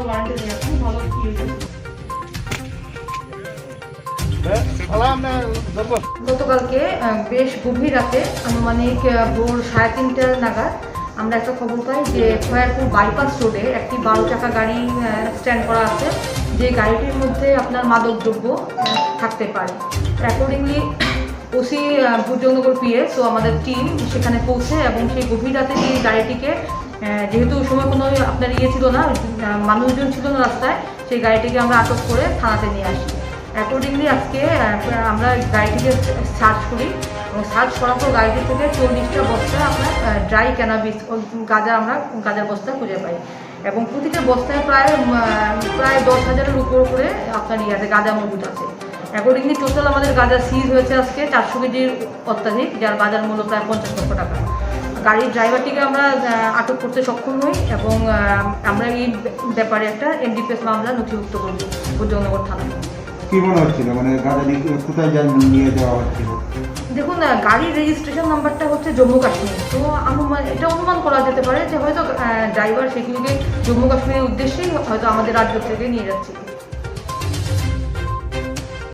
Warranty দিয়ে আপনি ভালো গতকালকে বেশ গভীর রাতে আনুমানিক ভোর 3:30 নাগাদ আমরা একটা খবর পাই যে খয়ারপুর বাইপাস রোডে একটি 12 চাকা গাড়ি স্ট্যান্ড করা আছে, যে গাড়িটির মধ্যে আপনার মাদকদ্রব্য থাকতে পারে। অ্যাকর্ডিংলি ওসি ভূজনগর পিএস ও আমাদের টিম সেখানে পৌঁছে এবং সেই গভীর রাতে এই গাড়িটিকে, যেহেতু ওই সময় কোনো আপনার ছিল না, মানুষজন ছিল না রাস্তায়, সেই গাড়িটিকে আমরা আটক করে থানাতে নিয়ে আসি। অ্যাকর্ডিংলি আজকে আমরা গাড়িটিকে সার্চ করি এবং সার্চ করার পর গাড়িটি থেকে 40টা বস্তা আপনার ড্রাই ক্যানাবিস আমরা গাঁজার বস্তা খুঁজে পাই এবং প্রতিটা বস্তায় প্রায় 10,000-এর উপরে আপনার আছে গাঁজা মজুদ আছে। অ্যাকর্ডিংলি টোটাল আমাদের গাঁজা সিজ হয়েছে আজকে 400 কেজির অত্যাধিক, যার বাজার মূল্য প্রায় 50 লক্ষ টাকা। গাড়ির ড্রাইভারটিকে আমরা আটক করতে সক্ষম হই এবং আমরা এই ব্যাপারে একটা এনডিপিএস মামলা নথিভুক্ত করব ভূজনগর থানায়। কি মনে হচ্ছিল, মানে গাড়ি কোথায় নিয়ে যাওয়া হচ্ছিল? দেখুন, গাড়ির রেজিস্ট্রেশন নাম্বারটা হচ্ছে জম্মু কাশ্মীর, তো এটা অনুমান করা যেতে পারে যে হয়তো ড্রাইভার সেগুলোকে জম্মু কাশ্মীরের উদ্দেশ্যেই হয়তো আমাদের রাজ্য থেকে নিয়ে যাচ্ছে।